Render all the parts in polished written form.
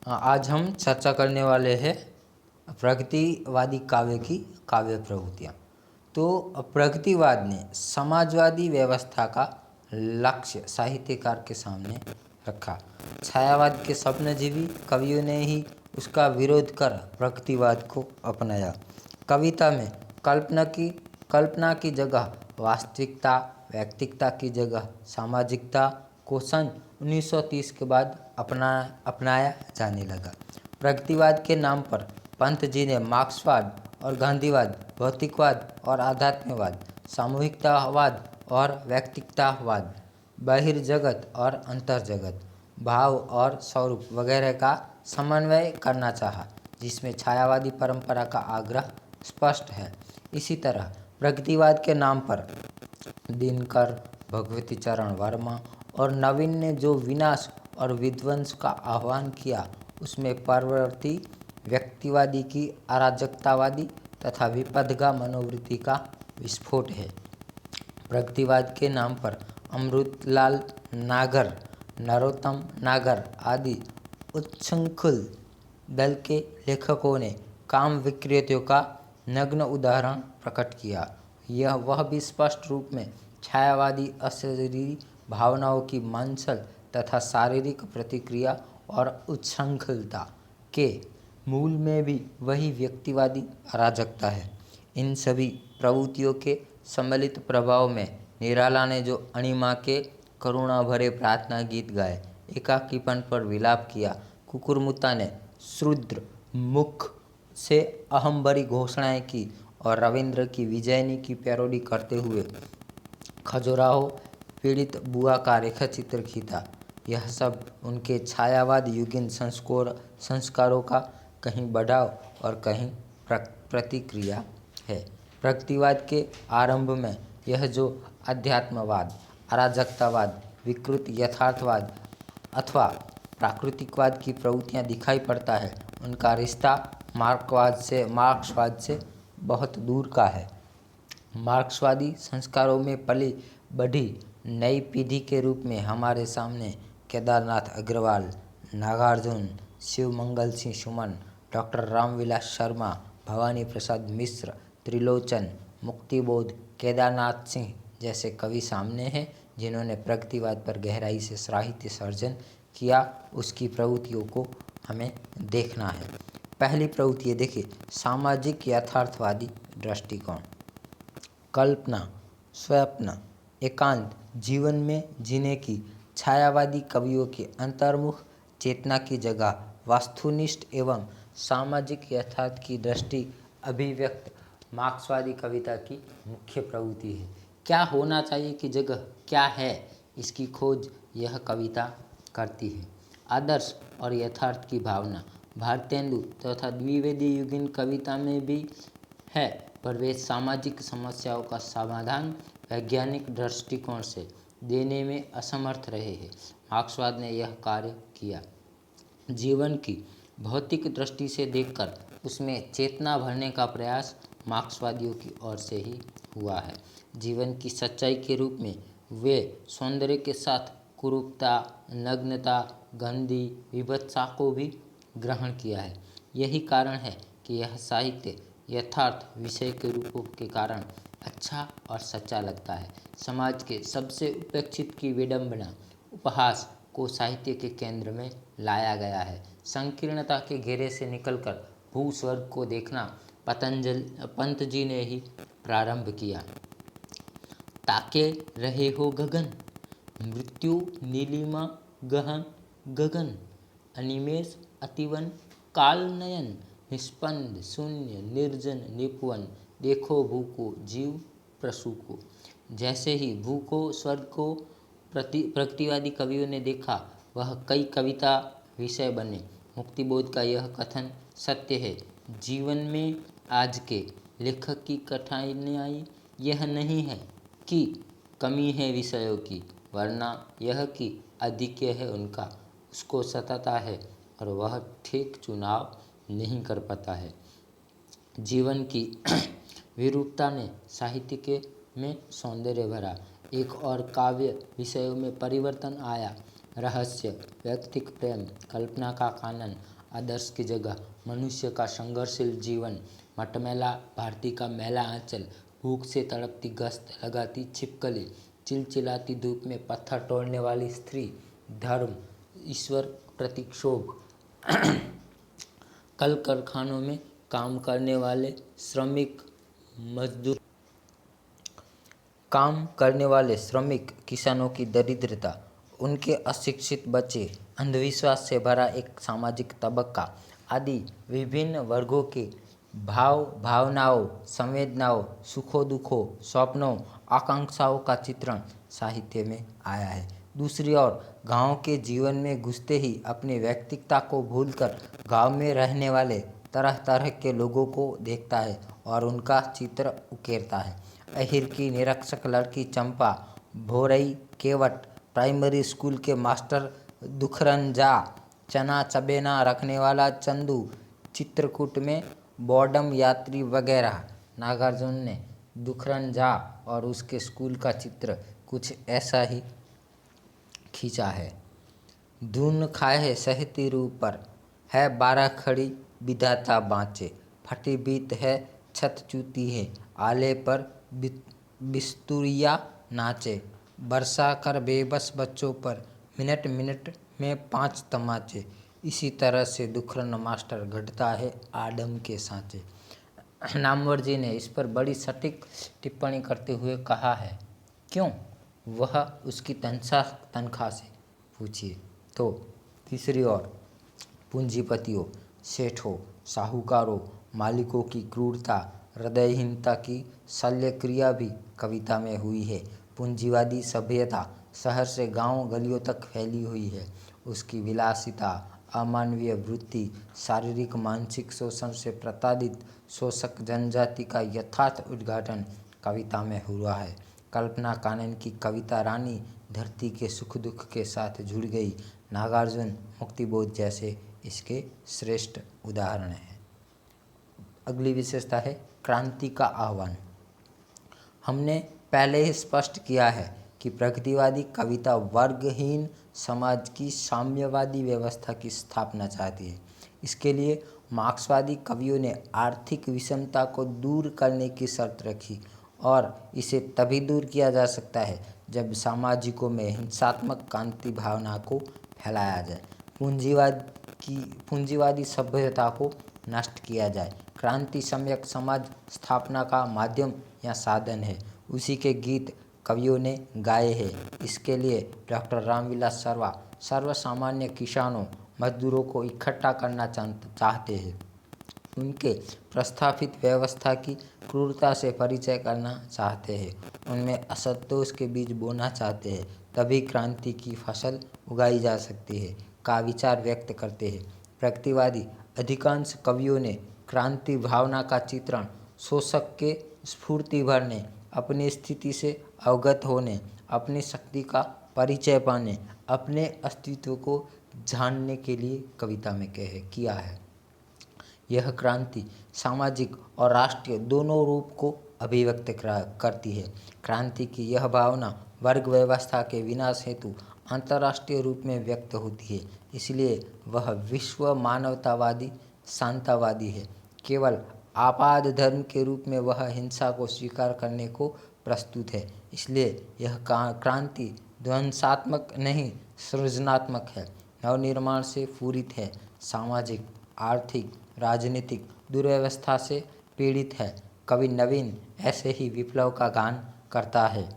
आज हम चर्चा करने वाले हैं प्रगतिवादी काव्य की काव्य प्रवृत्तियाँ। तो प्रगतिवाद ने समाजवादी व्यवस्था का लक्ष्य साहित्यकार के सामने रखा। छायावाद के स्वप्नजीवी कवियों ने ही उसका विरोध कर प्रगतिवाद को अपनाया। कविता में कल्पना की जगह वास्तविकता, व्यक्तिकता की जगह सामाजिकता को सन 1930 के बाद अपनाया जाने लगा। प्रगतिवाद के नाम पर पंत जी ने मार्क्सवाद और गांधीवाद, भौतिकवाद और आध्यात्मवाद, सामूहिकतावाद और व्यक्तिकतावाद, बहिर्जगत और अंतर्जगत, भाव और स्वरूप वगैरह का समन्वय करना चाहा, जिसमें छायावादी परंपरा का आग्रह स्पष्ट है। इसी तरह प्रगतिवाद के नाम पर दिनकर, भगवती चरण वर्मा और नवीन ने जो विनाश और विध्वंस का आह्वान किया, उसमें परवर्ती व्यक्तिवादी की अराजकतावादी तथा विपथगा मनोवृत्ति का विस्फोट है। प्रगतिवाद के नाम पर अमृतलाल नागर, नरोत्तम नागर आदि उच्छृंखल दल के लेखकों ने काम विकृतियों का नग्न उदाहरण प्रकट किया। वह भी स्पष्ट रूप में छायावादी अशरीरी भावनाओं की मांसल तथा शारीरिक प्रतिक्रिया और उच्छृंखलता के मूल में भी वही व्यक्तिवादी अराजकता है। इन सभी प्रवृत्तियों के सम्मिलित प्रभाव में निराला ने जो अणिमा के करुणा भरे प्रार्थना गीत गाए, एकाकीपन पर विलाप किया, कुकुरमुत्ता ने शूद्र मुख से अहंभरी घोषणाएं की और रविंद्र की विजयनी की पैरोडी करते हुए खजुराहो पीड़ित बुआ का रेखाचित्र खींचा, यह सब उनके छायावाद युगीन संस्कारों का कहीं बढ़ाव और कहीं प्रतिक्रिया है। प्रगतिवाद के आरंभ में यह जो अध्यात्मवाद, अराजकतावाद, विकृत यथार्थवाद अथवा प्राकृतिकवाद की प्रवृत्तियां दिखाई पड़ता है, उनका रिश्ता मार्क्सवाद से बहुत दूर का है। मार्क्सवादी संस्कारों में पली बढ़ी नई पीढ़ी के रूप में हमारे सामने केदारनाथ अग्रवाल, नागार्जुन, शिवमंगल सिंह सुमन, डॉक्टर रामविलास शर्मा, भवानी प्रसाद मिश्र, त्रिलोचन, मुक्तिबोध, केदारनाथ सिंह जैसे कवि सामने हैं, जिन्होंने प्रगतिवाद पर गहराई से साहित्य सर्जन किया। उसकी प्रवृत्तियों को हमें देखना है। पहली प्रवृत्ति देखिए, सामाजिक यथार्थवादी दृष्टिकोण। कल्पना, स्वप्न, एकांत जीवन में जीने की छायावादी कवियों की अंतर्मुख चेतना की जगह वस्तुनिष्ठ एवं सामाजिक यथार्थ की दृष्टि अभिव्यक्त मार्क्सवादी कविता की मुख्य प्रवृत्ति है। क्या होना चाहिए की जगह क्या है, इसकी खोज यह कविता करती है। आदर्श और यथार्थ की भावना भारतेंदु तथा द्विवेदी युगीन कविता में भी है, पर वे सामाजिक समस्याओं का समाधान वैज्ञानिक दृष्टिकोण से देने में असमर्थ रहे हैं। मार्क्सवाद ने यह कार्य किया। जीवन की भौतिक दृष्टि से देखकर उसमें चेतना भरने का प्रयास मार्क्सवादियों की ओर से ही हुआ है। जीवन की सच्चाई के रूप में वे सौंदर्य के साथ कुरूपता, नग्नता, गंदी, विभत्सा को भी ग्रहण किया है। यही कारण है कि यह साहित्य यथार्थ विषय के रूपों के कारण अच्छा और सच्चा लगता है। समाज के सबसे उपेक्षित की विडंबना, उपहास को साहित्य के केंद्र में लाया गया है। संकीर्णता के घेरे से निकलकर भूस्वर्ग को देखना पंत जी ने ही प्रारंभ किया। ताके रहे हो गगन, मृत्यु नीलिमा गहन गगन, अनिमेष अतिवन काल नयन, निष्पंद शून्य निर्जन निपुवन, देखो भू को जीव प्रसू को। जैसे ही भू को, स्वर्ग को प्रगतिवादी कवियों ने देखा, वह कई कविता विषय बने। मुक्तिबोध का यह कथन सत्य है। जीवन में आज के लेखक की कठिनाई यह नहीं है कि कमी है विषयों की, वरना यह कि अधिक्य है उनका, उसको सताता है और वह ठीक चुनाव नहीं कर पाता है। जीवन की विरूपता ने साहित्य के में सौंदर्य भरा। एक और काव्य विषयों में परिवर्तन आया। रहस्य, व्यक्तिक प्रेम, कल्पना का कानन, आदर्श की जगह, मनुष्य का संघर्षशील जीवन, मटमैला भारती का मैला आंचल, भूख से तड़पती गश्त लगाती छिपकली, चिलचिलाती धूप में पत्थर तोड़ने वाली स्त्री, धर्म, ईश्वर प्रति क्षोभ, कल कारखानों में काम करने वाले श्रमिक मजदूर, काम करने वाले श्रमिक किसानों की दरिद्रता, उनके अशिक्षित बच्चे, अंधविश्वास से भरा एक सामाजिक तबक्का आदि विभिन्न वर्गों के भावनाओं, संवेदनाओं, सुखों दुखों, स्वप्नों, आकांक्षाओं का चित्रण साहित्य में आया है। दूसरी ओर गांव के जीवन में घुसते ही अपनी व्यक्तिगता को भूलकर गांव में रहने वाले तरह तरह के लोगों को देखता है और उनका चित्र उकेरता है। अहिर की निरक्षर लड़की चंपा, भोरई केवट, प्राइमरी स्कूल के मास्टर दुखरंजा, चना चबेना रखने वाला चंदू, चित्रकूट में बोर्डम यात्री वगैरह। नागार्जुन ने दुखरंजा और उसके स्कूल का चित्र कुछ ऐसा ही खींचा है। धुन खाए है सहती रूह पर, है 12 खड़ी विधाता बाँचे, फटी बीत है छत चूती है, आले पर बिस्तुरिया नाचे, बरसा कर बेबस बच्चों पर मिनट मिनट में 5 तमाचे। इसी तरह से दुखरन मास्टर घटता है आदम के सांचे। नामवर जी ने इस पर बड़ी सटीक टिप्पणी करते हुए कहा है, क्यों? वह उसकी तनख्वाह से पूछिए। तो तीसरी ओर पूंजीपतियों, सेठों, साहूकारों, मालिकों की क्रूरता, हृदयहीनता की शल्यक्रिया भी कविता में हुई है। पूंजीवादी सभ्यता शहर से गांव गलियों तक फैली हुई है। उसकी विलासिता, अमानवीय वृत्ति, शारीरिक मानसिक शोषण से प्रताड़ित शोषक जनजाति का यथार्थ उद्घाटन कविता में हुआ है। कल्पना कानन की कविता रानी धरती के सुख दुख के साथ जुड़ गई। नागार्जुन, मुक्तिबोध जैसे इसके श्रेष्ठ उदाहरण हैं। अगली विशेषता है क्रांति का आह्वान। हमने पहले ही स्पष्ट किया है कि प्रगतिवादी कविता वर्गहीन समाज की साम्यवादी व्यवस्था की स्थापना चाहती है। इसके लिए मार्क्सवादी कवियों ने आर्थिक विषमता को दूर करने की शर्त रखी और इसे तभी दूर किया जा सकता है जब सामाजिकों में हिंसात्मक क्रांति भावना को फैलाया जाए, पूंजीवादी सभ्यता को नष्ट किया जाए। क्रांति सम्यक समाज स्थापना का माध्यम या साधन है। उसी के गीत कवियों ने गाए हैं। इसके लिए डॉक्टर रामविलास शर्मा सर्वसामान्य किसानों, मजदूरों को इकट्ठा करना चाहते हैं। उनके प्रस्थापित व्यवस्था की क्रूरता से परिचय करना चाहते हैं। उनमें असंतोष के बीज बोना चाहते हैं। तभी क्रांति की फसल उगाई जा सकती है का विचार व्यक्त करते हैं। प्रगतिवादी अधिकांश कवियों ने क्रांति भावना का चित्रण शोषक के स्फूर्ति भरने, अपनी स्थिति से अवगत होने, अपनी शक्ति का परिचय पाने, अपने अस्तित्व को जानने के लिए कविता में किया है। यह क्रांति सामाजिक और राष्ट्रीय दोनों रूप को अभिव्यक्त करती है। क्रांति की यह भावना वर्ग व्यवस्था के विनाश हेतु अंतर्राष्ट्रीय रूप में व्यक्त होती है। इसलिए वह विश्व मानवतावादी शांतावादी है। केवल आपाद धर्म के रूप में वह हिंसा को स्वीकार करने को प्रस्तुत है। इसलिए यह क्रांति ध्वंसात्मक नहीं, सृजनात्मक है, नवनिर्माण से पूरित है, सामाजिक, आर्थिक, राजनीतिक दुर्व्यवस्था से पीड़ित है। कवि नवीन ऐसे ही विप्लव का गान करता है।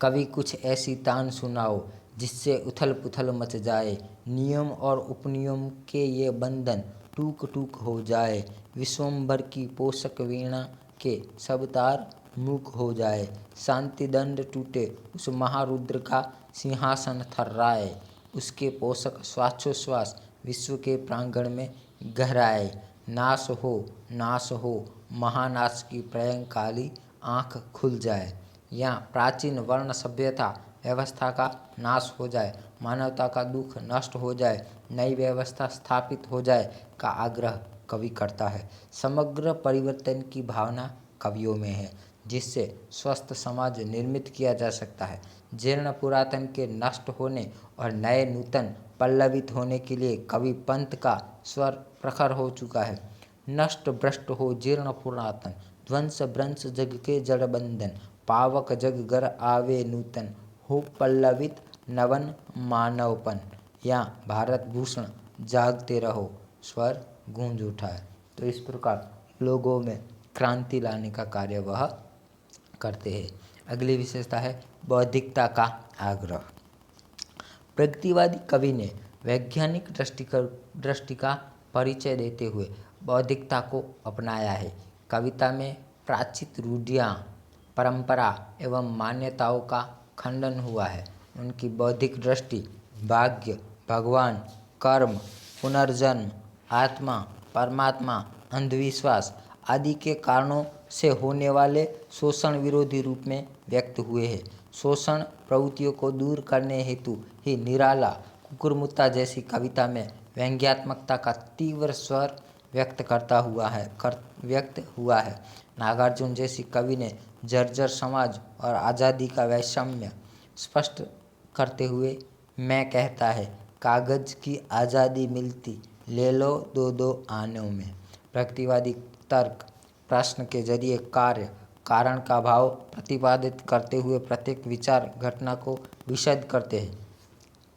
कभी कुछ ऐसी तान सुनाओ जिससे उथल पुथल मच जाए, नियम और उपनियम के ये बंधन टूक टूक हो जाए, विश्वम्भर की पोषक वीणा के सब तार मूक हो जाए, शांति दंड टूटे उस महारुद्र का सिंहासन थर्राए, उसके पोषक श्वासोश्वास विश्व के प्रांगण में गहराए, नाश हो महानाश की प्रलयंकाली आँख खुल जाए। या प्राचीन वर्ण सभ्यता व्यवस्था का नाश हो जाए, मानवता का दुख नष्ट हो जाए, नई व्यवस्था स्थापित हो जाए का आग्रह कवि करता है। समग्र परिवर्तन की भावना कवियों में है। जिससे स्वस्थ समाज निर्मित किया जा सकता है। जीर्ण पुरातन के नष्ट होने और नए नूतन पल्लवित होने के लिए कवि पंत का स्वर प्रखर हो चुका है। नष्ट भ्रष्ट हो जीर्ण पुरातन, ध्वंस भ्रंश जग के जड़ बंधन, पावक जग गर आवे नूतन, हो पल्लवित नवन मानवपन। या भारत भूषण जागते रहो, स्वर गूंज उठा है। तो इस प्रकार लोगों में क्रांति लाने का कार्य वह करते हैं। अगली विशेषता है बौद्धिकता का आग्रह। प्रगतिवादी कवि ने वैज्ञानिक दृष्टि का परिचय देते हुए बौद्धिकता को अपनाया है। कविता में प्राचीन रूढ़ियाँ, परंपरा एवं मान्यताओं का खंडन हुआ है। उनकी बौद्धिक दृष्टि भाग्य, भगवान, कर्म, पुनर्जन्म, आत्मा, परमात्मा, अंधविश्वास आदि के कारणों से होने वाले शोषण विरोधी रूप में व्यक्त हुए हैं। शोषण प्रवृत्तियों को दूर करने हेतु ही निराला, कुकुरमुत्ता जैसी कविता में व्यंग्यात्मकता का तीव्र स्वर व्यक्त हुआ है। नागार्जुन जैसी कवि ने जर्जर समाज और आज़ादी का वैषम्य स्पष्ट करते हुए मैं कहता है, कागज की आज़ादी मिलती ले लो दो दो आनों में। प्रगतिवादी तर्क प्रश्न के जरिए कार्य कारण का भाव प्रतिपादित करते हुए प्रत्येक विचार घटना को विशद करते हैं।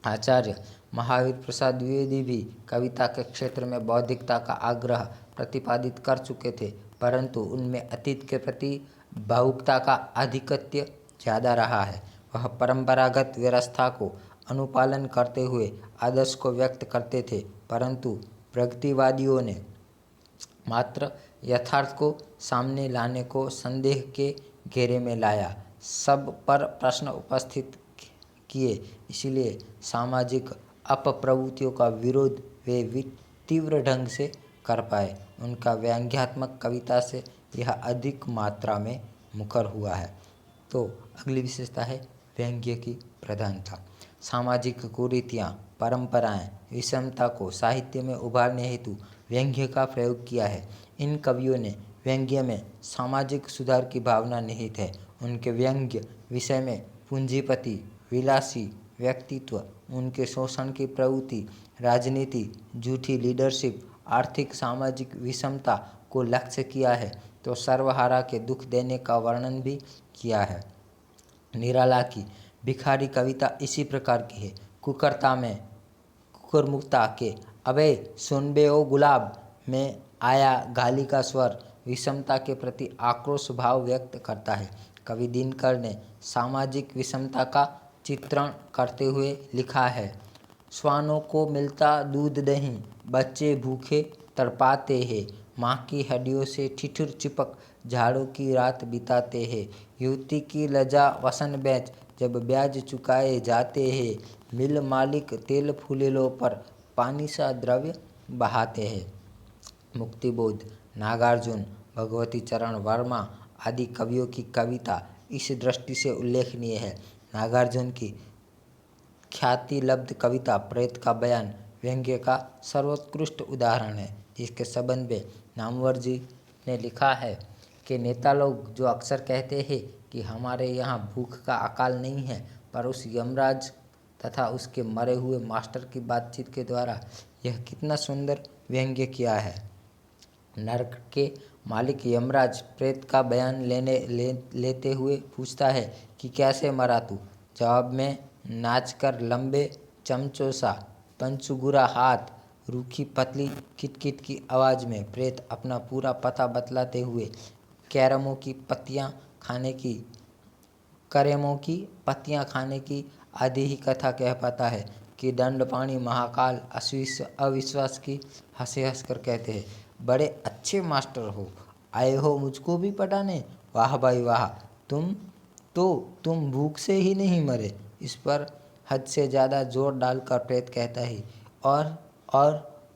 आचार्य महावीर प्रसाद द्विवेदी भी कविता के क्षेत्र में बौद्धिकता का आग्रह प्रतिपादित कर चुके थे, परंतु उनमें अतीत के प्रति भावुकता का आधिक्य ज़्यादा रहा है। वह परंपरागत व्यवस्था को अनुपालन करते हुए आदर्श को व्यक्त करते थे, परंतु प्रगतिवादियों ने मात्र यथार्थ को सामने लाने को संदेह के घेरे में लाया, सब पर प्रश्न उपस्थित किए। इसलिए सामाजिक अपप्रवृत्तियों का विरोध वे तीव्र ढंग से कर पाए। उनका व्यंग्यात्मक कविता से यह अधिक मात्रा में मुखर हुआ है। तो अगली विशेषता है व्यंग्य की प्रधानता। सामाजिक कुरीतियाँ, परंपराएं, विषमता को साहित्य में उभारने हेतु व्यंग्य का प्रयोग किया है। इन कवियों ने व्यंग्य में सामाजिक सुधार की भावना निहित है। उनके व्यंग्य विषय में पूंजीपति, विलासी व्यक्तित्व, उनके शोषण की प्रवृत्ति, राजनीति, झूठी लीडरशिप, आर्थिक सामाजिक विषमता को लक्ष्य किया है, तो सर्वहारा के दुख देने का वर्णन भी किया है। निराला की भिखारी कविता इसी प्रकार की है। कुकरता में कुकुरमुक्ता के अबे सुनबे ओ गुलाब में आया गाली का स्वर विषमता के प्रति आक्रोश भाव व्यक्त करता है। कवि दिनकर ने सामाजिक विषमता का चित्रण करते हुए लिखा है, श्वानों को मिलता दूध दही, बच्चे भूखे तड़पाते हैं, माँ की हड्डियों से ठिठुर चिपक झाड़ों की रात बिताते हैं, युवती की लजा वसन बेच जब ब्याज चुकाए जाते हैं, मिल मालिक तेल फूलेलों पर पानी सा द्रव्य बहाते हैं। मुक्तिबोध, नागार्जुन, भगवती चरण वर्मा आदि कवियों की कविता इस दृष्टि से उल्लेखनीय है। नागार्जुन की ख्याति लब्ध कविता प्रेत का बयान व्यंग्य का सर्वोत्कृष्ट उदाहरण है, जिसके संबंध में नामवर जी ने लिखा है कि नेता लोग जो अक्सर कहते हैं कि हमारे यहाँ भूख का अकाल नहीं है, पर उस यमराज तथा उसके मरे हुए मास्टर की बातचीत के द्वारा यह कितना सुंदर व्यंग्य किया है। नरक के मालिक यमराज प्रेत का बयान लेते हुए पूछता है कि कैसे मरा तू। जवाब में नाचकर लंबे चमचों सा पंचुगुरा हाथ, रूखी पतली किटकिट की आवाज़ में प्रेत अपना पूरा पता बतलाते हुए करेमों की पत्तियां खाने की आदि ही कथा कह पाता है कि दंडपाणी महाकाल अविश्वास की हंसे हंसकर कहते हैं, बड़े अच्छे मास्टर हो, आए हो मुझको भी पढ़ाने, वाह भाई वाह, तुम भूख से ही नहीं मरे। इस पर हद से ज़्यादा जोर डालकर प्रेत कहता है,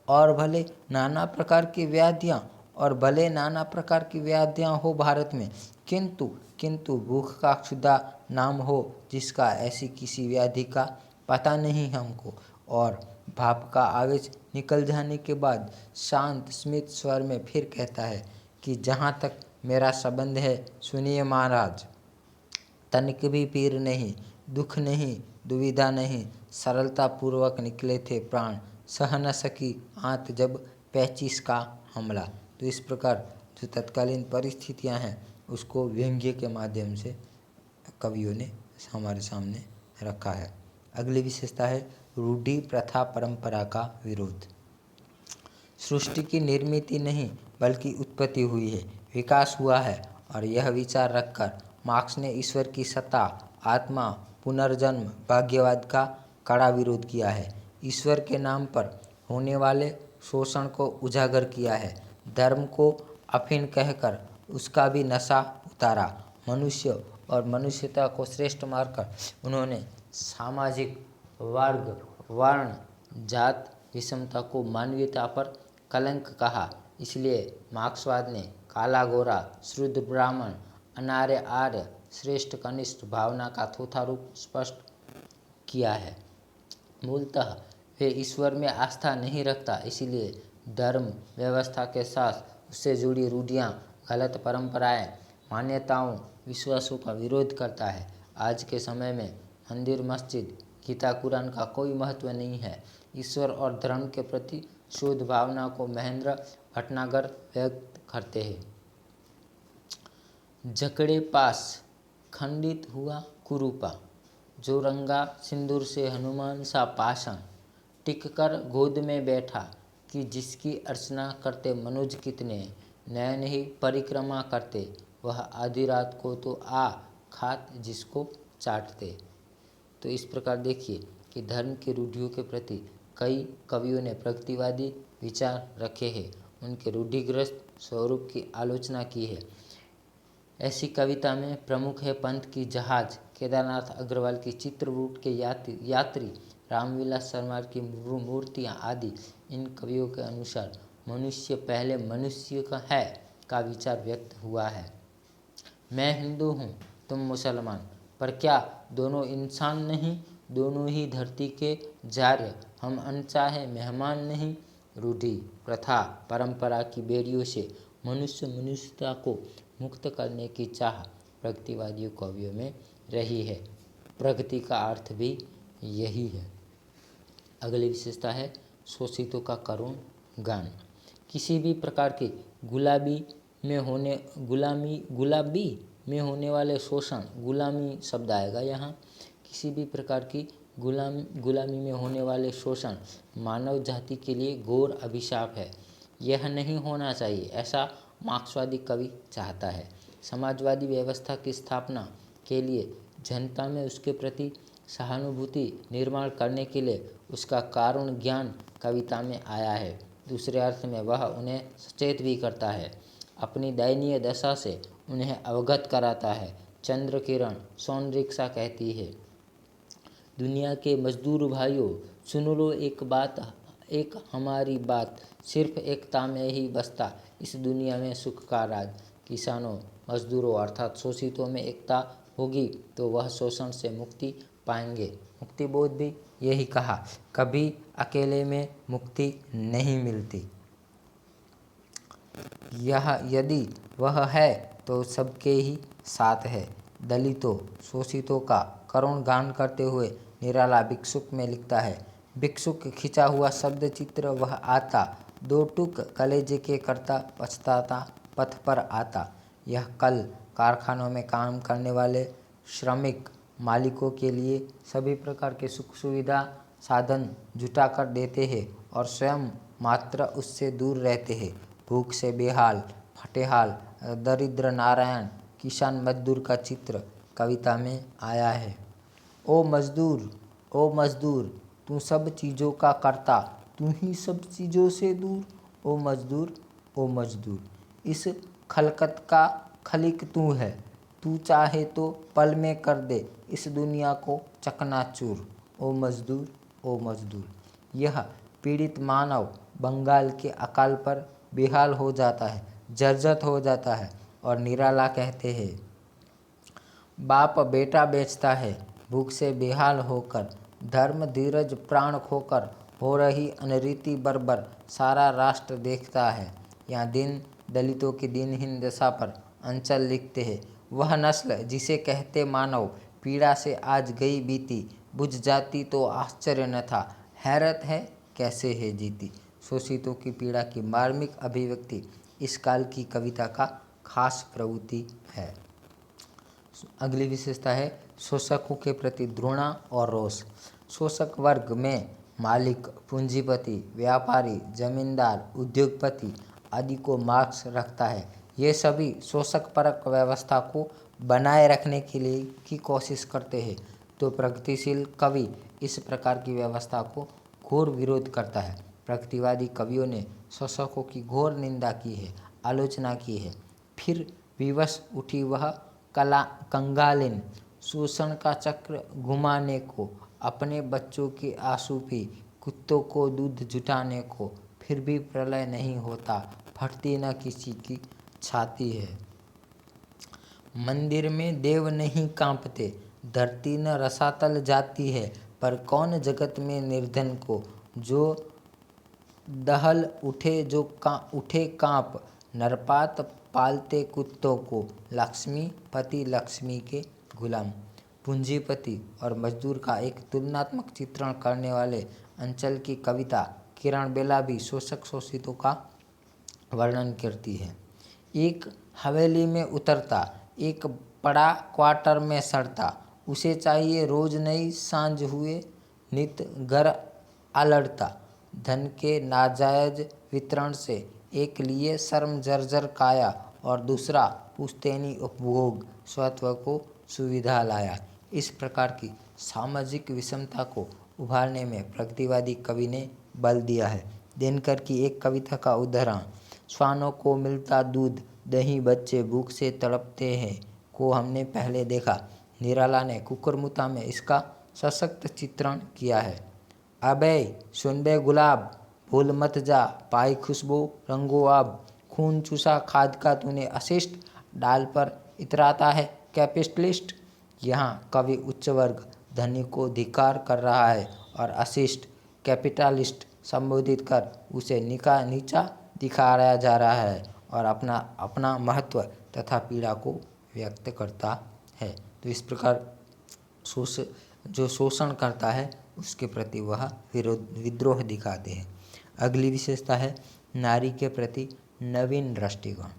और भले नाना प्रकार की व्याधियाँ हो भारत में, किंतु भूख का क्षुधा नाम हो जिसका ऐसी किसी व्याधि का पता नहीं हमको। और भाप का आवेश निकल जाने के बाद शांत स्मित स्वर में फिर कहता है कि जहाँ तक मेरा संबंध है, सुनिए महाराज। तनिक भी पीर नहीं, दुख नहीं, दुविधा नहीं, सरलता पूर्वक निकले थे प्राण, सह न सकी आंत जब पेचिश का हमला। तो इस प्रकार जो तत्कालीन परिस्थितियां हैं उसको व्यंग्य के माध्यम से कवियों ने हमारे सामने रखा है। अगली विशेषता है रूढ़ि प्रथा परंपरा का विरोध। सृष्टि की निर्मित नहीं बल्कि उत्पत्ति हुई है, विकास हुआ है, और यह विचार रखकर मार्क्स ने ईश्वर की सत्ता, आत्मा, पुनर्जन्म, भाग्यवाद का कड़ा विरोध किया है। ईश्वर के नाम पर होने वाले शोषण को उजागर किया है। धर्म को अफीम कहकर उसका भी नशा उतारा। मनुष्य और मनुष्यता को श्रेष्ठ मानकर उन्होंने सामाजिक वर्ग, वर्ण, जात विषमता को मानवीयता पर कलंक कहा। इसलिए मार्क्सवाद ने काला गोरा, शुद्ध ब्राह्मण, अनार्य आर्य, श्रेष्ठ कनिष्ठ भावना का थोथा रूप स्पष्ट किया है। मूलतः वे ईश्वर में आस्था नहीं रखता, इसलिए धर्म व्यवस्था के साथ उससे जुड़ी रूढ़ियाँ, गलत परंपराएं, मान्यताओं, विश्वासों का विरोध करता है। आज के समय में मंदिर, मस्जिद, गीता, कुरान का कोई महत्व नहीं है। ईश्वर और धर्म के प्रति शुद्ध भावना को महेंद्र भटनागर व्यक्त करते हैं। जकड़े पास खंडित हुआ कुरूपा, जो रंगा सिंदूर से हनुमान सा पाषाण, टिक कर गोद में बैठा कि जिसकी अर्चना करते मनुज कितने, नयन ही परिक्रमा करते, वह आधी रात को तो आ खात जिसको चाटते। तो इस प्रकार देखिए कि धर्म की रूढ़ियों के प्रति कई कवियों ने प्रगतिवादी विचार रखे हैं, उनके रूढ़िग्रस्त स्वरूप की आलोचना की है। ऐसी कविता में प्रमुख है पंत की जहाज, केदारनाथ अग्रवाल की चित्रकूट के यात्री, रामविलास शर्मा की मूर्तियाँ आदि। इन कवियों के अनुसार मनुष्य पहले मनुष्य का विचार व्यक्त हुआ है। मैं हिंदू हूँ, तुम मुसलमान, पर क्या दोनों इंसान नहीं, दोनों ही धरती के जार्य, हम अनचाहे मेहमान नहीं। रूढ़ि, प्रथा, परंपरा की बेड़ियों से मनुष्यता को मुक्त करने की चाह प्रगतिवादी कवियों में रही है। प्रगति का अर्थ भी यही है। अगली विशेषता है शोषितों का करुण गान। किसी भी प्रकार की गुलाबी में होने वाले शोषण, गुलामी शब्द आएगा यहाँ। किसी भी प्रकार की गुलामी में होने वाले शोषण मानव जाति के लिए घोर अभिशाप है। यह नहीं होना चाहिए, ऐसा मार्क्सवादी कवि चाहता है। समाजवादी व्यवस्था की स्थापना के लिए जनता में उसके प्रति सहानुभूति निर्माण करने के लिए उसका कारुण ज्ञान कविता में आया है। दूसरे अर्थ में वह उन्हें सचेत भी करता है, अपनी दयनीय दशा से उन्हें अवगत कराता है। चंद्र किरण सोन रिक्शा कहती है, दुनिया के मजदूर भाइयों, सुन लो एक बात, एक हमारी बात, सिर्फ एकता में ही बसता इस दुनिया में सुख का राज। किसानों, मजदूरों अर्थात शोषितों में एकता होगी तो वह शोषण से मुक्ति पाएंगे। मुक्ति बोध भी यही कहा, कभी अकेले में मुक्ति नहीं मिलती, यह यदि वह है तो सबके ही साथ है। दलितों, शोषितों का करुण गान करते हुए निराला भिक्षुक में लिखता है, भिक्षुक खिंचा हुआ शब्द चित्र वह आता, दो टूक कलेजे के करता पछताता पथ पर आता। यह कल कारखानों में काम करने वाले श्रमिक मालिकों के लिए सभी प्रकार के सुख सुविधा साधन जुटा कर देते हैं और स्वयं मात्र उससे दूर रहते हैं। भूख से बेहाल, फटेहाल, दरिद्र नारायण किसान मजदूर का चित्र कविता में आया है। ओ मजदूर, तू सब चीज़ों का करता, तू ही सब चीज़ों से दूर। ओ मजदूर, इस खलकत का खलिक तू है, तू चाहे तो पल में कर दे इस दुनिया को चकनाचूर। ओ मजदूर, यह पीड़ित मानव बंगाल के अकाल पर बेहाल हो जाता है, जर्जर हो जाता है और निराला कहते हैं, बाप बेटा बेचता है भूख से बेहाल होकर, धर्म धीरज प्राण खोकर, हो रही अनरीति बर्बर सारा राष्ट्र देखता है। यहाँ दलितों की दिनहीन दशा पर अंचल लिखते हैं, वह नस्ल जिसे कहते मानव पीड़ा से आज गई बीती, बुझ जाती तो आश्चर्य न था, हैरत है कैसे है जीती। शोषितों की पीड़ा की मार्मिक अभिव्यक्ति इस काल की कविता का खास प्रवृत्ति है। अगली विशेषता है शोषकों के प्रति घृणा और रोष। शोषक वर्ग में मालिक, पूंजीपति, व्यापारी, जमींदार, उद्योगपति आदि को मार्क्स रखता है। ये सभी शोषक परक व्यवस्था को बनाए रखने के लिए की कोशिश करते हैं, तो प्रगतिशील कवि इस प्रकार की व्यवस्था को घोर विरोध करता है। प्रगतिवादी कवियों ने शोषकों की घोर निंदा की है, आलोचना की है। फिर विवश उठी वह कंगालिन शोषण का चक्र घुमाने को, अपने बच्चों के आंसू पी कुत्तों को दूध जुटाने को, फिर भी प्रलय नहीं होता, फटती न किसी की छाती है। मंदिर में देव नहीं कांपते, धरती न रसातल जाती है, पर कौन जगत में निर्धन को जो दहल उठे, जो उठे कांप, नरपात पालते कुत्तों को, लक्ष्मी पति लक्ष्मी के गुलाम। पूंजीपति और मजदूर का एक तुलनात्मक चित्रण करने वाले अंचल की कविता किरण बेला भी शोषक शोषितों का वर्णन करती है। एक हवेली में उतरता, एक बड़ा क्वार्टर में सड़ता, उसे चाहिए रोज नई सांझ हुए नित घर आलड़ता। धन के नाजायज वितरण से एक लिए शर्म जर्जर काया, और दूसरा पुश्तैनी उपभोग स्वत्व को सुविधा लाया। इस प्रकार की सामाजिक विषमता को उभारने में प्रगतिवादी कवि ने बल दिया है। दिनकर की एक कविता का उदाहरण, श्वानों को मिलता दूध, दही बच्चे भूख से तड़पते हैं को हमने पहले देखा। निराला ने कुकुरमुत्ता में इसका सशक्त चित्रण किया है। अबे सुन बे गुलाब, भूल मत जा, पाई खुशबू रंगो आब, खून चूसा खाद का तूने अशिष्ट, डाल पर इतराता है कैपिटलिस्ट। यहाँ कवि उच्च वर्ग धनी को धिक्कार कर रहा है और अशिष्ट कैपिटलिस्ट संबोधित कर उसे नीचा दिखाया जा रहा है, और अपना महत्व तथा पीड़ा को व्यक्त करता है। तो इस प्रकार जो शोषण करता है उसके प्रति वह विद्रोह दिखाते हैं। अगली विशेषता है नारी के प्रति नवीन दृष्टिकोण।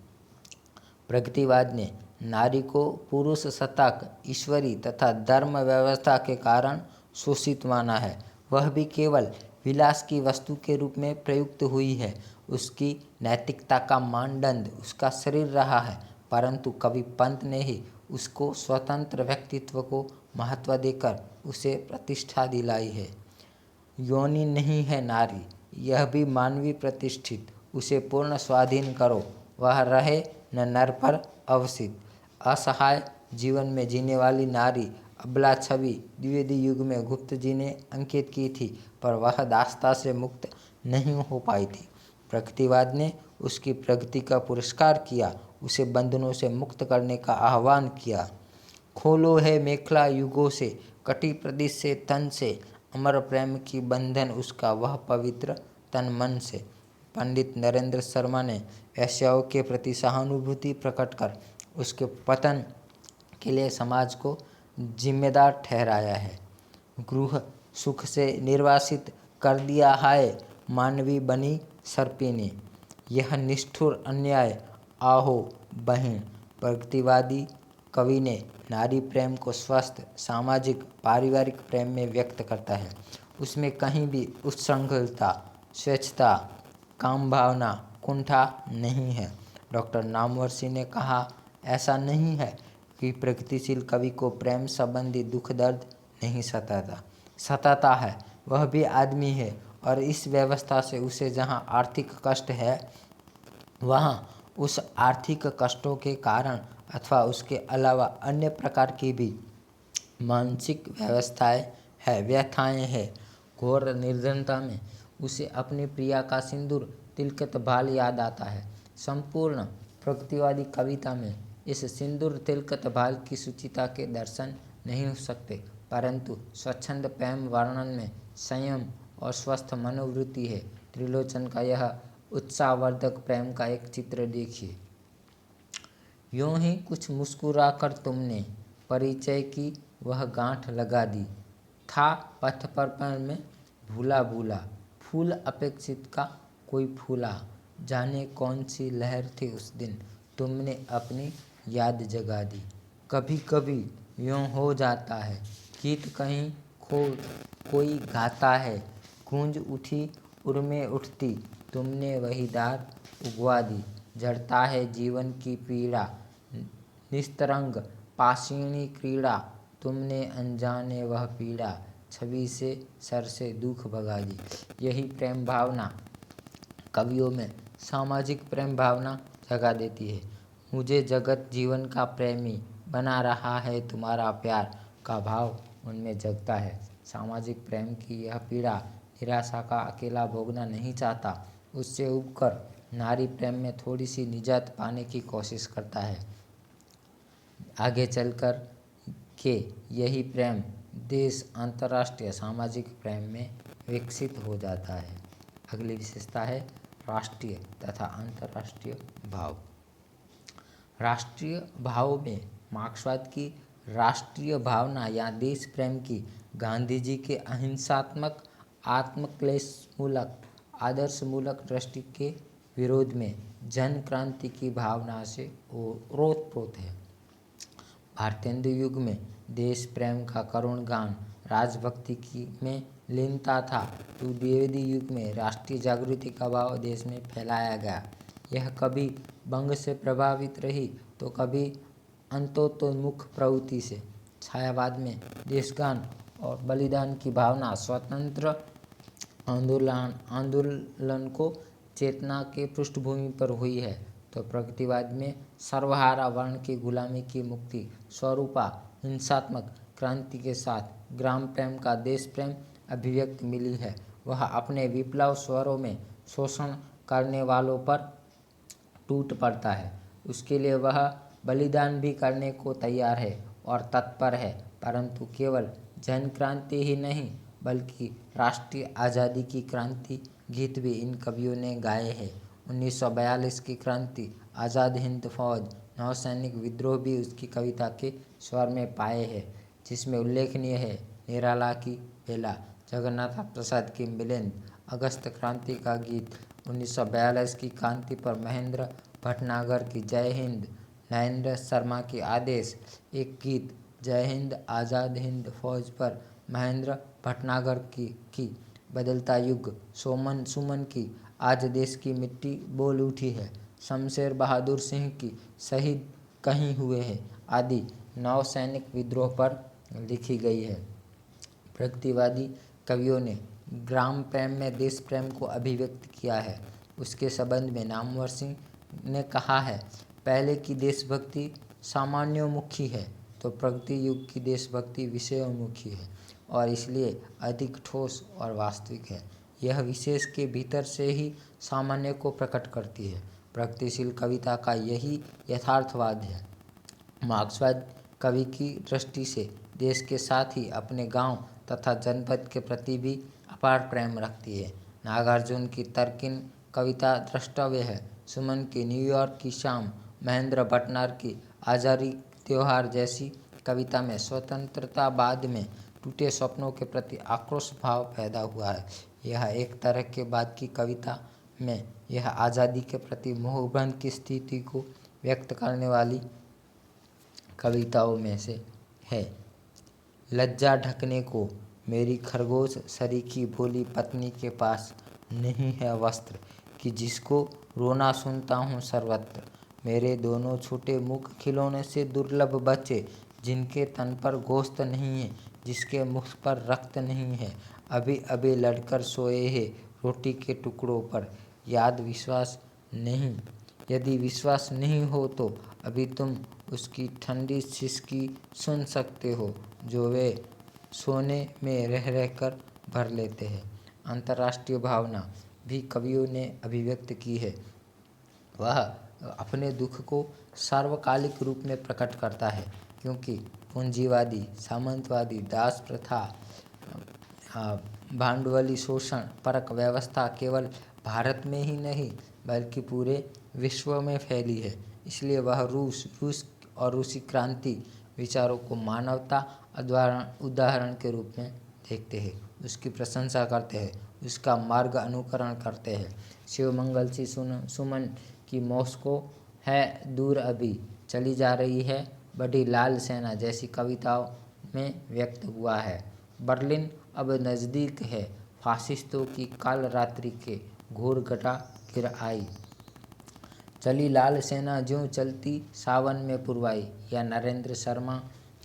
प्रगतिवाद ने नारी को पुरुष सत्ताक, ईश्वरी तथा धर्म व्यवस्था के कारण शोषित माना है। वह भी केवल विलास की वस्तु के रूप में प्रयुक्त हुई है। उसकी नैतिकता का मानदंड उसका शरीर रहा है, परंतु कवि पंत ने ही उसको स्वतंत्र व्यक्तित्व को महत्व देकर उसे प्रतिष्ठा दिलाई है। योनि नहीं है नारी, यह भी मानवीय प्रतिष्ठित, उसे पूर्ण स्वाधीन करो, वह रहे न नर पर अवसित। असहाय जीवन में जीने वाली नारी अबला छवि द्विवेदी युग में गुप्त जी ने अंकित की थी, पर वह दासता से मुक्त नहीं हो पाई थी। प्रगतिवाद ने उसकी प्रगति का पुरस्कार किया, उसे बंधनों से मुक्त करने का आह्वान किया। खोलो है मेखला युगों से, कटी प्रदेश से तन से, अमर प्रेम की बंधन उसका वह पवित्र तन मन से। पंडित नरेंद्र शर्मा ने वेश्याओं के प्रति सहानुभूति प्रकट कर उसके पतन के लिए समाज को जिम्मेदार ठहराया है। गृह सुख से निर्वासित कर दिया हाय, मानवी बनी सर्पिनी, यह निष्ठुर अन्याय आहो बहन। प्रगतिवादी कवि ने नारी प्रेम को स्वस्थ सामाजिक पारिवारिक प्रेम में व्यक्त करता है। उसमें कहीं भी उच्छृंखलता, स्वच्छता, काम भावना, कुंठा नहीं है। डॉक्टर नामवरसी ने कहा, ऐसा नहीं है कि प्रगतिशील कवि को प्रेम संबंधी दुख दर्द नहीं सताता है, वह भी आदमी है, और इस व्यवस्था से उसे जहाँ आर्थिक कष्ट है, वहाँ उस आर्थिक कष्टों के कारण अथवा उसके अलावा अन्य प्रकार की भी मानसिक व्यथाएं हैं। घोर निर्धनता में उसे अपनी प्रिया का सिंदूर तिलकत भाल याद आता है। संपूर्ण प्रगतिवादी कविता में इस सिंदूर तिलकत भाल की सुचिता के दर्शन नहीं हो सकते, परंतु स्वच्छंद प्रेम वर्णन में संयम और स्वस्थ मनोवृत्ति है। त्रिलोचन का यह उत्साहवर्धक प्रेम का एक चित्र देखिए। यूं ही कुछ मुस्कुराकर तुमने परिचय की वह गांठ लगा दी। था पथ पर में भूला भूला, फूल अपेक्षित का कोई फूला। जाने कौन सी लहर थी उस दिन, तुमने अपनी याद जगा दी। कभी कभी यूं हो जाता है, गीत कहीं खो कोई गाता है। गूंज उठी उर्में उठती, तुमने वही धार उगवा दी। जड़ता है जीवन की पीड़ा, निस्तरंग पाषाणी क्रीड़ा। तुमने अनजाने वह पीड़ा, छवि से सर से दुख भगा दी। यही प्रेम भावना कवियों में सामाजिक प्रेम भावना जगा देती है। मुझे जगत जीवन का प्रेमी बना रहा है, तुम्हारा प्यार का भाव उनमें जगता है। सामाजिक प्रेम की यह पीड़ा निराशा का अकेला भोगना नहीं चाहता, उससे उबकर नारी प्रेम में थोड़ी सी निजात पाने की कोशिश करता है। आगे चलकर के यही प्रेम देश अंतर्राष्ट्रीय सामाजिक प्रेम में विकसित हो जाता है। अगली विशेषता है राष्ट्रीय तथा अंतर्राष्ट्रीय भाव। राष्ट्रीय भाव में मार्क्सवाद की राष्ट्रीय भावना या देश प्रेम की गांधी जी के अहिंसात्मक आत्मक्लेशमूलक आदर्शमूलक दृष्टि के विरोध में जन क्रांति की भावना से ओतप्रोत है। भारतेंदु युग में देश प्रेम का करुण गान राजभक्ति की में लीनता था, तो द्विवेदी युग में राष्ट्रीय जागृति का भाव देश में फैलाया गया। यह कभी बंग से प्रभावित रही तो कभी अंतोन्मुख प्रवृत्ति से। छायावाद में देशगान और बलिदान की भावना स्वतंत्र आंदोलन को चेतना के पृष्ठभूमि पर हुई है, तो प्रगतिवाद में सर्वहारा वर्ण की गुलामी की मुक्ति स्वरूपा हिंसात्मक क्रांति के साथ ग्राम प्रेम का देश प्रेम अभिव्यक्ति मिली है। वह अपने विप्लव स्वरों में शोषण करने वालों पर टूट पड़ता है, उसके लिए वह बलिदान भी करने को तैयार है और तत्पर है। परंतु केवल जन क्रांति ही नहीं बल्कि राष्ट्रीय आज़ादी की क्रांति गीत भी इन कवियों ने गाए हैं। 1942 की क्रांति, आज़ाद हिंद फौज, नौसैनिक विद्रोह भी उसकी कविता के स्वर में पाए हैं, जिसमें उल्लेखनीय है निराला की बेला, जगन्नाथ प्रसाद की मिलिंद, अगस्त क्रांति का गीत, 1942 की क्रांति पर महेंद्र भटनागर की जय हिंद, नरेंद्र शर्मा की आदेश, एक गीत जय हिंद आज़ाद हिंद फौज पर महेंद्र भटनागर की बदलता युग, सुमन की आज देश की मिट्टी बोल उठी है, शमशेर बहादुर सिंह की शहीद कहीं हुए हैं आदि नौसैनिक विद्रोह पर लिखी गई है। प्रगतिवादी कवियों ने ग्राम प्रेम में देश प्रेम को अभिव्यक्त किया है। उसके संबंध में नामवर सिंह ने कहा है, पहले की देशभक्ति सामान्योमुखी है तो प्रगति युग की देशभक्ति विषयोन्मुखी है और इसलिए अधिक ठोस और वास्तविक है। यह विशेष के भीतर से ही सामान्य को प्रकट करती है। प्रगतिशील कविता का यही यथार्थवाद है। मार्क्सवाद कवि की दृष्टि से देश के साथ ही अपने गांव तथा जनपद के प्रति भी अपार प्रेम रखती है। नागार्जुन की तर्किन कविता द्रष्टव्य है, सुमन की न्यूयॉर्क की शाम, महेंद्र भटनागर की आज़ादी त्योहार जैसी कविता में स्वतंत्रता बाद में टूटे सपनों के प्रति आक्रोश भाव पैदा हुआ है। यह एक तरह के बाद की कविता में यह आज़ादी के प्रति मोहभंग की स्थिति को व्यक्त करने वाली कविताओं में से है। लज्जा ढकने को मेरी खरगोश सरीखी भोली पत्नी के पास नहीं है वस्त्र, कि जिसको रोना सुनता हूँ सर्वत्र। मेरे दोनों छोटे मुख खिलौने से दुर्लभ बच्चे, जिनके तन पर गोश्त नहीं है, जिसके मुख पर रक्त नहीं है, अभी अभी लड़कर सोए हैं रोटी के टुकड़ों पर। यदि विश्वास नहीं हो तो अभी तुम उसकी ठंडी सिसकी सुन सकते हो, जो वे सोने में रह रहकर भर लेते हैं। अंतर्राष्ट्रीय भावना भी कवियों ने अभिव्यक्त की है। वह अपने दुख को सार्वकालिक रूप में प्रकट करता है, क्योंकि पूंजीवादी, सामंतवादी, दास प्रथा, भांडवली शोषण परक व्यवस्था केवल भारत में ही नहीं बल्कि पूरे विश्व में फैली है। इसलिए वह रूस और रूसी क्रांति विचारों को मानवता उदाहरण के रूप में देखते हैं, उसकी प्रशंसा करते हैं, उसका मार्ग अनुकरण करते हैं। शिव मंगल सिंह सुमन की मॉस्को है दूर अभी चली जा रही है, बढ़ी लाल सेना जैसी कविताओं में व्यक्त हुआ है। बर्लिन अब नज़दीक है, फासिस्तों की काल रात्रि के घोर घटा गिर आई। चली लाल सेना ज्यों चलती सावन में पुरवाई। या नरेंद्र शर्मा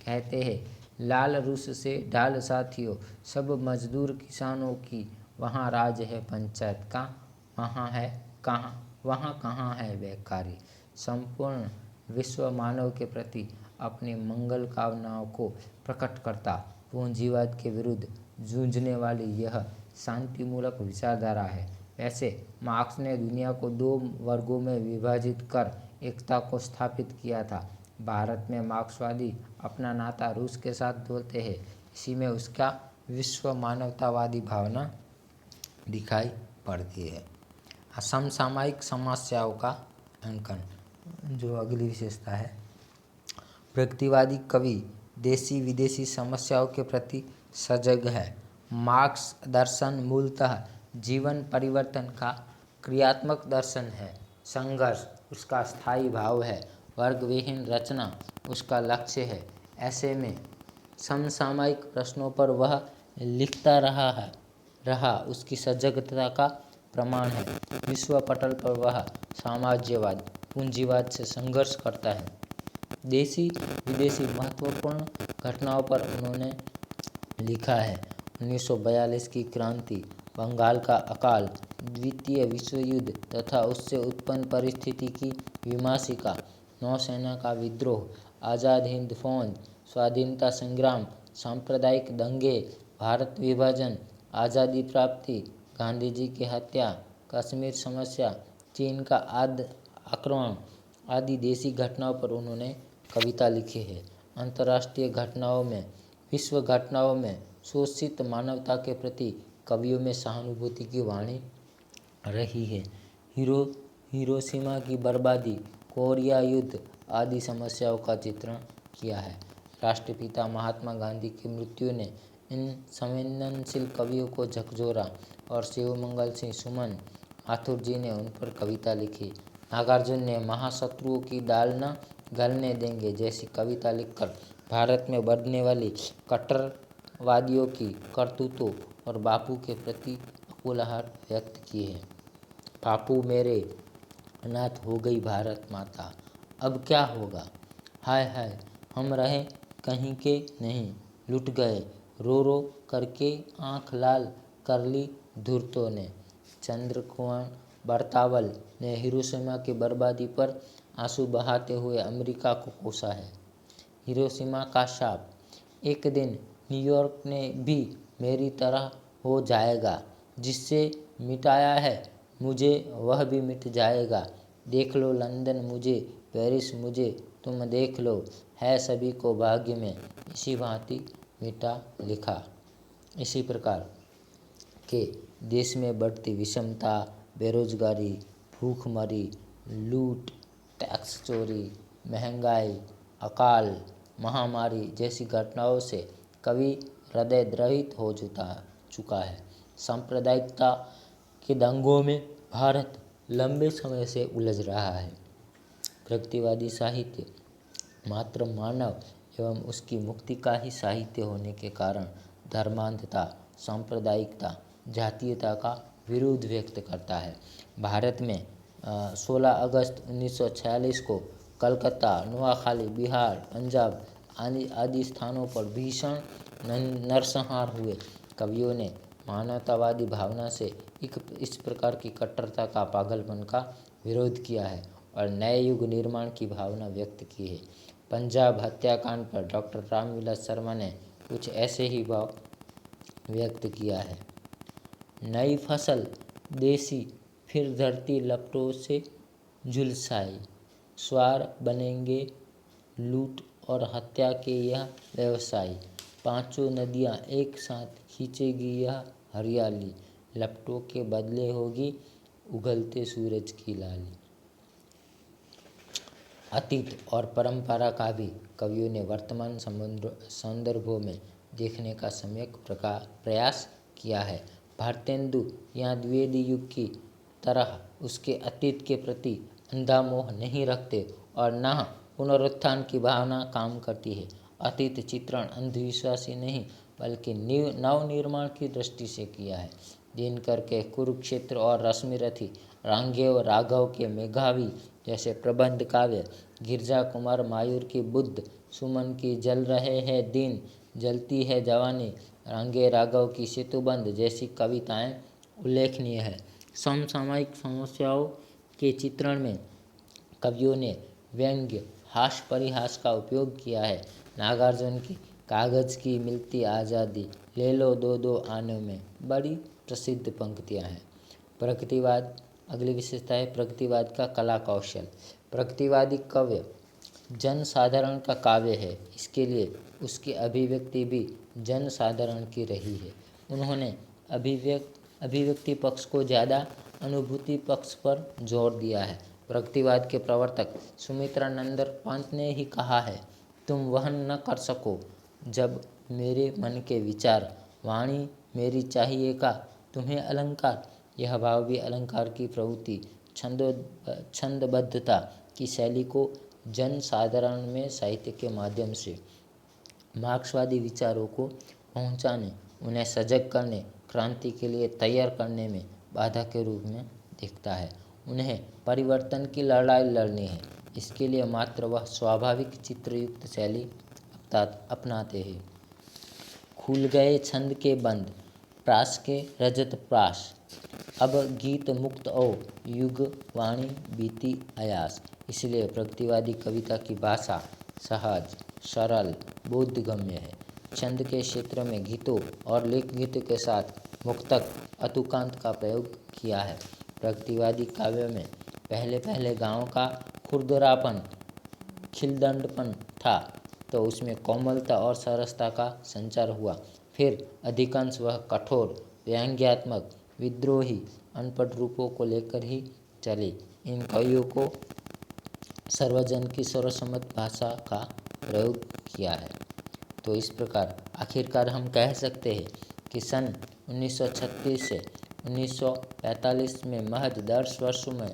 कहते हैं, लाल रूस से ढाल साथियों, सब मजदूर किसानों की वहाँ राज है पंचायत का, वहाँ कहाँ है बेकारी। संपूर्ण विश्व मानव के प्रति अपनी मंगल कामनाओं को प्रकट करता पूंजीवाद के विरुद्ध जूझने वाली यह शांतिमूलक विचारधारा है। वैसे मार्क्स ने दुनिया को दो वर्गों में विभाजित कर एकता को स्थापित किया था। भारत में मार्क्सवादी अपना नाता रूस के साथ जोड़ते हैं, इसी में उसका विश्व मानवतावादी भावना दिखाई पड़ती है। समसामयिक समस्याओं का अंकन, जो अगली विशेषता है, प्रगतिवादी कवि देशी विदेशी समस्याओं के प्रति सजग है। मार्क्स दर्शन मूलतः जीवन परिवर्तन का क्रियात्मक दर्शन है। संघर्ष उसका स्थायी भाव है, वर्ग विहीन रचना उसका लक्ष्य है। ऐसे में समसामयिक प्रश्नों पर वह लिखता रहा उसकी सजगता का प्रमाण है। विश्व पटल पर वह साम्राज्यवाद पूंजीवाद से संघर्ष करता है। देशी विदेशी महत्वपूर्ण घटनाओं पर उन्होंने लिखा है। 1942 की क्रांति, बंगाल का अकाल, द्वितीय विश्व युद्ध तथा उससे उत्पन्न परिस्थिति की विमर्शिका, नौसेना का विद्रोह, आज़ाद हिंद फौज, स्वाधीनता संग्राम, सांप्रदायिक दंगे, भारत विभाजन, आज़ादी प्राप्ति, गांधी जी की हत्या, कश्मीर समस्या, चीन का आक्रमण आदि देशी घटनाओं पर उन्होंने कविता लिखी है। अंतर्राष्ट्रीय घटनाओं में, विश्व घटनाओं में शोषित मानवता के प्रति कवियों में सहानुभूति की वाणी रही है। हिरोशिमा की बर्बादी, कोरिया युद्ध आदि समस्याओं का चित्रण किया है। राष्ट्रपिता महात्मा गांधी की मृत्यु ने इन संवेदनशील कवियों को झकझोरा और शिव मंगल सिंह सुमन, आतुर जी ने उन पर कविता लिखी। नागार्जुन ने महाशत्रुओं की दाल न गलने देंगे जैसी कविता लिखकर भारत में बढ़ने वाली कट्टरवादियों की करतूतों और बापू के प्रति अकुलाहट व्यक्त की है। बापू मेरे, अनाथ हो गई भारत माता, अब क्या होगा, हाय हाय हम रहे कहीं के नहीं, लुट गए रो रो करके आँख लाल कर ली धूर्तों ने। चंद्रकुमार बरतावल ने हिरोशिमा की बर्बादी पर आंसू बहाते हुए अमेरिका को कोसा है। हिरोशिमा का शाप, एक दिन न्यूयॉर्क ने भी मेरी तरह हो जाएगा, जिससे मिटाया है मुझे वह भी मिट जाएगा। देख लो लंदन मुझे, पेरिस मुझे, तुम देख लो, है सभी को भाग्य में इसी भांति मिटा लिखा। इसी प्रकार के देश में बढ़ती विषमता, बेरोजगारी, भूखमरी, लूट, टैक्स चोरी, महंगाई, अकाल, महामारी जैसी घटनाओं से कवि हृदय द्रवित हो चुका है। सांप्रदायिकता के दंगों में भारत लंबे समय से उलझ रहा है। प्रगतिवादी साहित्य मात्र मानव एवं उसकी मुक्ति का ही साहित्य होने के कारण धर्मांधता, सांप्रदायिकता, जातीयता का विरोध व्यक्त करता है। भारत में 16 अगस्त 1946 को कलकत्ता, नोआखाली, बिहार, पंजाब आदि स्थानों पर भीषण नरसंहार हुए। कवियों ने मानवतावादी भावना से इस प्रकार की कट्टरता का, पागलपन का विरोध किया है और नए युग निर्माण की भावना व्यक्त की है। पंजाब हत्याकांड पर डॉक्टर रामविलास शर्मा ने कुछ ऐसे ही भाव व्यक्त किया है। नई फसल देसी फिर धरती लपटों से झुलसाई, स्वार बनेंगे लूट और हत्या के यह व्यवसायी, पांचों नदियां एक साथ खींचेगी यह हरियाली, लपटों के बदले होगी उगलते सूरज की लाली। अतीत और परंपरा का भी कवियों ने वर्तमान संदर्भों में देखने का सम्यक प्रयास किया है। भारतेंदु यहाँ द्विवेदी युग की तरह उसके अतीत के प्रति अंधा मोह नहीं रखते और न पुनरुत्थान की भावना काम करती है। अतीत चित्रण अंधविश्वासी नहीं बल्कि नवनिर्माण की दृष्टि से किया है। दिनकर के कुरुक्षेत्र और रश्मिरथी, रांगेय राघव के मेघावी जैसे प्रबंध काव्य, गिरजा कुमार मायूर की बुद्ध, सुमन की जल रहे हैं दिन, जलती है जवानी, रांगेय राघव की सेतुबंध जैसी कविताएं उल्लेखनीय है। समसामयिक समस्याओं के चित्रण में कवियों ने व्यंग्य, हास्य परिहास का उपयोग किया है। नागार्जुन की कागज की मिलती आज़ादी, ले लो दो दो आनों में बड़ी प्रसिद्ध पंक्तियां हैं। प्रगतिवाद, अगली विशेषता है प्रगतिवाद का कला कौशल। प्रगतिवादी काव्य जन साधारण का काव्य है, इसके लिए उसकी अभिव्यक्ति भी जन साधारण की रही है। उन्होंने अभिव्यक्ति पक्ष को ज़्यादा अनुभूति पक्ष पर जोर दिया है। प्रगतिवाद के प्रवर्तक सुमित्रानंद पंत ने ही कहा है, तुम वहन न कर सको जब मेरे मन के विचार, वाणी मेरी चाहिए का तुम्हें अलंकार। यह भाव भी अलंकार की प्रवृत्ति, छंदबद्धता की शैली को जन साधारण में साहित्य के माध्यम से मार्क्सवादी विचारों को पहुंचाने, उन्हें सजग करने, क्रांति के लिए तैयार करने में बाधा के रूप में दिखता है। उन्हें परिवर्तन की लड़ाई लड़नी है, इसके लिए मात्र वह स्वाभाविक चित्रयुक्त शैली अपनाते हैं। खुल गए छंद के बंद, प्रास के रजत प्रास, अब गीत मुक्त ओ युग वाणी बीती आयास। इसलिए प्रगतिवादी कविता की भाषा सहज, सरल, बोधगम्य है। छंद के क्षेत्र में गीतों और लोकगीतों के साथ मुक्तक, अतुकांत का प्रयोग किया है। प्रगतिवादी काव्य में पहले गाँव का खुरदरापन, खिलदंडपन था, तो उसमें कोमलता और सरसता का संचार हुआ। फिर अधिकांश वह कठोर, व्यंग्यात्मक, विद्रोही, अनपढ़ रूपों को लेकर ही चले। इन कवियों को सर्वजन की सर्वसम्मत भाषा का प्रयोग किया है। तो इस प्रकार आखिरकार हम कह सकते हैं कि सन 1936 से 1945 में महज 10 वर्षों में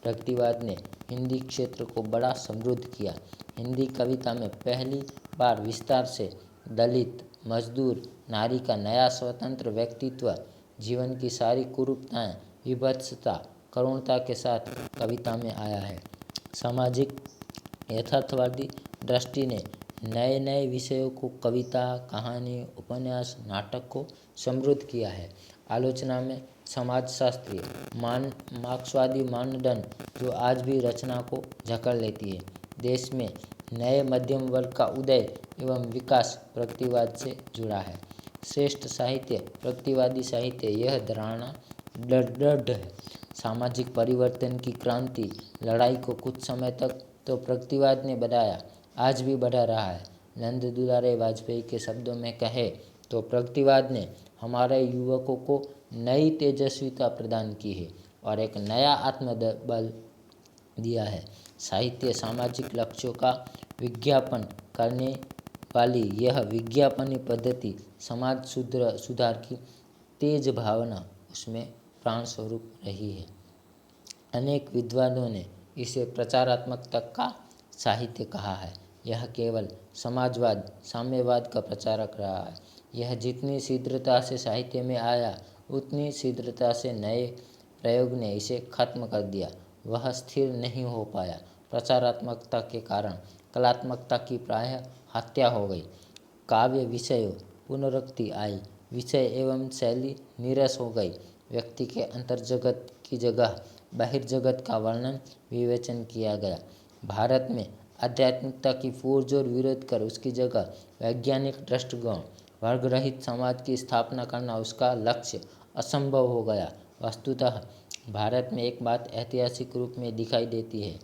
प्रगतिवाद ने हिंदी क्षेत्र को बड़ा समृद्ध किया। हिंदी कविता में पहली बार विस्तार से दलित, मजदूर, नारी का नया स्वतंत्र व्यक्तित्व, जीवन की सारी कुरूपताएं, विभत्सता, करुणता के साथ कविता में आया है। सामाजिक यथार्थवादी दृष्टि ने नए नए विषयों को कविता, कहानी, उपन्यास, नाटक को समृद्ध किया है। आलोचना में समाजशास्त्रीय मार्क्सवादी मानदंड जो आज भी रचना को जकड़ लेती है। देश में नए मध्यम वर्ग का उदय एवं विकास प्रगतिवाद से जुड़ा है। श्रेष्ठ साहित्य प्रगतिवादी साहित्य, यह धारणा दृढ़ है। सामाजिक परिवर्तन की क्रांति लड़ाई को कुछ समय तक तो प्रगतिवाद ने बढ़ाया, आज भी बढ़ा रहा है। नंद दुलारे वाजपेयी के शब्दों में कहे तो प्रगतिवाद ने हमारे युवकों को नई तेजस्विता प्रदान की है और एक नया आत्मबल दिया है। साहित्य सामाजिक लक्ष्यों का विज्ञापन करने वाली यह विज्ञापनी पद्धति समाज सुधार की तेज भावना उसमें प्राण स्वरूप रही है। अनेक विद्वानों ने इसे प्रचारात्मकता का साहित्य कहा है। यह केवल समाजवाद, साम्यवाद का प्रचारक रहा है। यह जितनी शीघ्रता से साहित्य में आया, उतनी शीघ्रता से नए प्रयोग ने इसे खत्म कर दिया। वह स्थिर नहीं हो पाया। प्रचारात्मकता के कारण कलात्मकता की प्रायः हत्या हो गई। काव्य विषयों पुनरुक्ति आई, विषय एवं शैली नीरस हो गई। व्यक्ति के अंतर्जगत की जगह बहिर्जगत का वर्णन विवेचन किया गया। भारत में आध्यात्मिकता की पुरजोर विरोध कर उसकी जगह वैज्ञानिक दृष्टिकोण, वर्ग रहित समाज की स्थापना करना उसका लक्ष्य असंभव हो गया। वस्तुतः भारत में एक बात ऐतिहासिक रूप में दिखाई देती है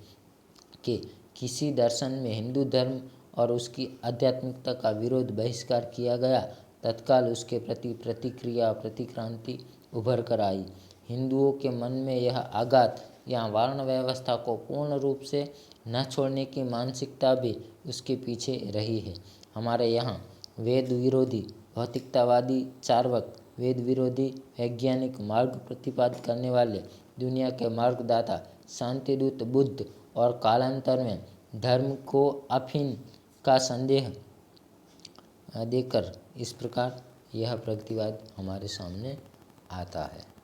कि किसी दर्शन में हिंदू धर्म और उसकी आध्यात्मिकता का विरोध बहिष्कार किया गया, तत्काल उसके प्रति प्रतिक्रिया प्रतिक्रांति उभर कर आई। हिंदुओं के मन में यह आघात या वर्ण व्यवस्था को पूर्ण रूप से न छोड़ने की मानसिकता भी उसके पीछे रही है। हमारे यहाँ वेद विरोधी भौतिकतावादी चार्वाक, वेद विरोधी वैज्ञानिक मार्ग प्रतिपादित करने वाले दुनिया के मार्गदाता शांतिदूत बुद्ध और कालांतर में धर्म को अफीन का संदेह देकर इस प्रकार यह प्रगतिवाद हमारे सामने आता है।